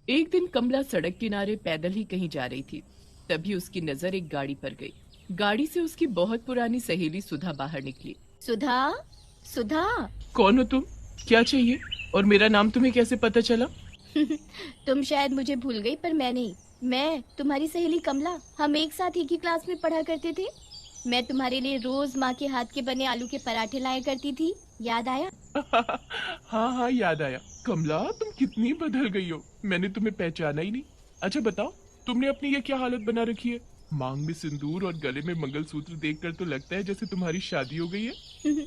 एक दिन कमला सड़क किनारे पैदल ही कहीं जा रही थी। तभी उसकी नजर एक गाड़ी पर गई। गाड़ी से उसकी बहुत पुरानी सहेली सुधा बाहर निकली। सुधा, सुधा। कौन हो तुम? क्या चाहिए? और मेरा नाम तुम्हें कैसे पता चला? तुम शायद मुझे भूल गई, पर मैं नहीं। मैं तुम्हारी सहेली कमला। हम एक साथ एक ही क्लास में पढ़ा करते थे। मैं तुम्हारे लिए रोज माँ के हाथ के बने आलू के पराठे लाया करती थी। याद आया? हाँ हाँ, याद आया। कमला, तुम कितनी बदल गई हो, मैंने तुम्हें पहचाना ही नहीं। अच्छा बताओ, तुमने अपनी ये क्या हालत बना रखी है? मांग में सिंदूर और गले में मंगलसूत्र देखकर तो लगता है जैसे तुम्हारी शादी हो गई है।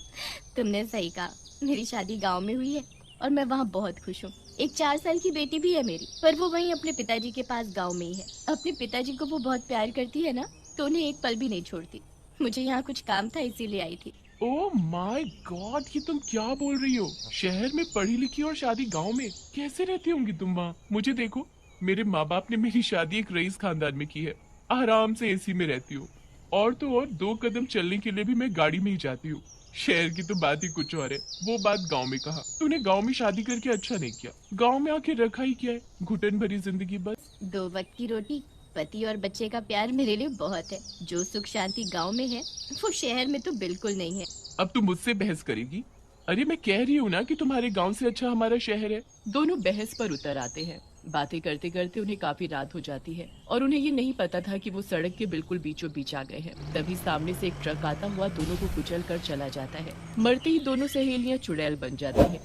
तुमने सही कहा। मेरी शादी गांव में हुई है और मैं वहाँ बहुत खुश हूँ। एक 4 साल की बेटी भी है मेरी, पर वो वहीं अपने पिताजी के पास गांव में ही है। अपने पिताजी को वो बहुत प्यार करती है ना, तो उन्हें एक पल भी नहीं छोड़ती। मुझे यहाँ कुछ काम था, इसीलिए आई थी। ओह माय गॉड, ये तुम क्या बोल रही हो? शहर में पढ़ी लिखी और शादी गांव में, कैसे रहती होंगी तुम वहाँ? मुझे देखो, मेरे माँ बाप ने मेरी शादी एक रईस खानदान में की है। आराम से एसी में रहती हूँ। और तो और 2 कदम चलने के लिए भी मैं गाड़ी में ही जाती हूँ। शहर की तो बात ही कुछ और है। वो बात गांव में कहा। तूने गांव में शादी करके अच्छा नहीं किया। गांव में आके रखा ही क्या है? घुटन भरी जिंदगी बस। 2 वक्त की रोटी, पति और बच्चे का प्यार मेरे लिए बहुत है। जो सुख शांति गांव में है, वो शहर में तो बिल्कुल नहीं है। अब तू मुझसे बहस करेगी? अरे मैं कह रही हूँ ना कि तुम्हारे गांव से अच्छा हमारा शहर है। दोनों बहस पर उतर आते हैं। बातें करते करते उन्हें काफी रात हो जाती है और उन्हें ये नहीं पता था कि वो सड़क के बिल्कुल बीचों बीच आ गए हैं। तभी सामने से एक ट्रक आता हुआ दोनों को कुचल कर चला जाता है। मरते ही दोनों सहेलियां चुड़ैल बन जाती हैं।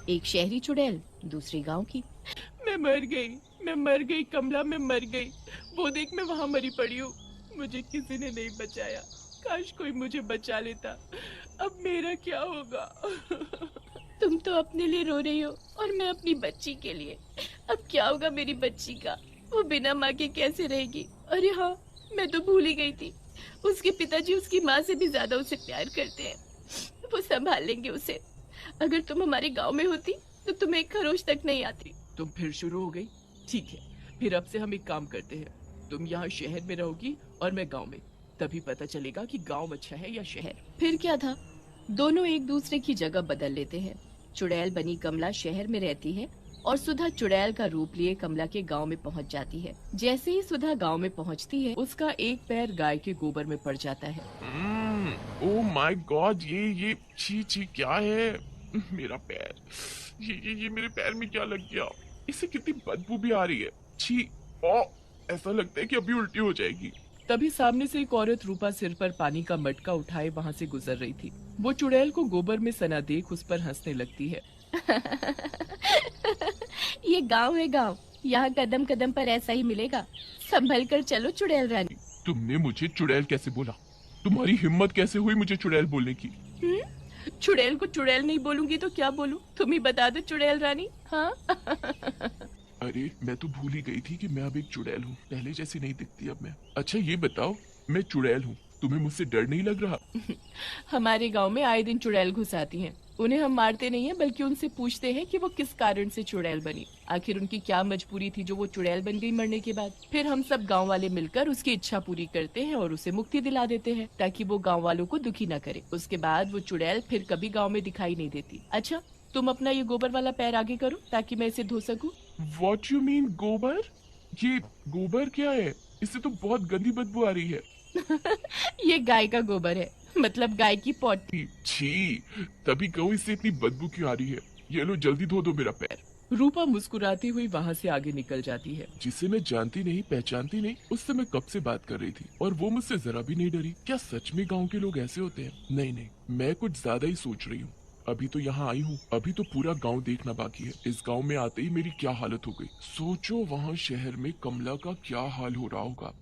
एक शहरी चुड़ैल, दूसरी गांव की। मैं मर गई, मैं मर गई कमला, मैं मर गई। वो देख, मैं वहां मरी पड़ी हूँ। मुझे किसी ने नहीं बचाया। काश कोई मुझे बचा लेता। अब मेरा क्या होगा? तुम तो अपने लिए रो रही हो और मैं अपनी बच्ची के लिए। अब क्या होगा मेरी बच्ची का? वो बिना माँ के कैसे रहेगी? अरे हाँ, मैं तो भूल ही गई थी। उसके पिताजी उसकी माँ से भी ज्यादा उसे प्यार करते हैं। वो संभाल लेंगे उसे। अगर तुम हमारे गांव में होती तो तुम्हें एक खरोच तक नहीं आती। तुम फिर शुरू हो गई। ठीक है, फिर अब से हम एक काम करते हैं। तुम यहाँ शहर में रहोगी और मैं गांव में। तभी पता चलेगा कि गांव अच्छा है या शहर। फिर क्या था, दोनों एक दूसरे की जगह बदल लेते हैं। चुड़ैल बनी कमला शहर में रहती है और सुधा चुड़ैल का रूप लिए कमला के गांव में पहुंच जाती है। जैसे ही सुधा गांव में पहुंचती है, उसका एक पैर गाय के गोबर में पड़ जाता है। ओह माय गॉड, ये छी छी क्या है? मेरा पैर, ये मेरे पैर में क्या लग गया? इससे कितनी बदबू भी आ रही है। छी। ओ, ऐसा लगता है कि अभी उल्टी हो जाएगी। तभी सामने से एक औरत रूपा सिर पर पानी का मटका उठाए वहाँ से गुजर रही थी। वो चुड़ैल को गोबर में सना देख उस पर हंसने लगती है। ये गांव है गांव, यहाँ कदम कदम पर ऐसा ही मिलेगा। संभल कर चलो चुड़ैल रानी। तुमने मुझे चुड़ैल कैसे बोला? तुम्हारी हिम्मत कैसे हुई मुझे चुड़ैल बोलने की? चुड़ैल को चुड़ैल नहीं बोलूंगी तो क्या बोलूं? तुम ही बता दो चुड़ैल रानी। हाँ। अरे मैं तो भूल ही गई थी कि मैं अब एक चुड़ैल हूँ। पहले जैसी नहीं दिखती अब मैं। अच्छा ये बताओ, मैं चुड़ैल हूँ, तुम्हें मुझसे डर नहीं लग रहा? हमारे गांव में आए दिन चुड़ैल घुस आती हैं। उन्हें हम मारते नहीं हैं, बल्कि उनसे पूछते हैं कि वो किस कारण से चुड़ैल बनी। आखिर उनकी क्या मजबूरी थी जो वो चुड़ैल बन गई मरने के बाद। फिर हम सब गांव वाले मिलकर उसकी इच्छा पूरी करते हैं और उसे मुक्ति दिला देते हैं, ताकि वो गांव वालों को दुखी न करे। उसके बाद वो चुड़ैल फिर कभी गांव में दिखाई नहीं देती। अच्छा, तुम अपना ये गोबर वाला पैर आगे करो ताकि मैं इसे धो सकूं। What you mean गोबर? ये गोबर क्या है? इससे तो बहुत गंदी बदबू आ रही है। ये गाय का गोबर है, मतलब गाय की पॉटी। छी, तभी कहूँ इससे इतनी बदबू क्यों आ रही है। ये लो जल्दी धो दो मेरा पैर। रूपा मुस्कुराती हुई वहाँ से आगे निकल जाती है। जिसे मैं जानती नहीं पहचानती नहीं, उससे मैं कब से बात कर रही थी और वो मुझसे जरा भी नहीं डरी। क्या सच में गांव के लोग ऐसे होते हैं? नहीं नहीं, मैं कुछ ज्यादा ही सोच रही हूँ। अभी तो यहाँ आई हूँ, अभी तो पूरा गांव देखना बाकी है। इस गांव में आते ही मेरी क्या हालत हो गई। सोचो वहाँ शहर में कमला का क्या हाल हो रहा होगा।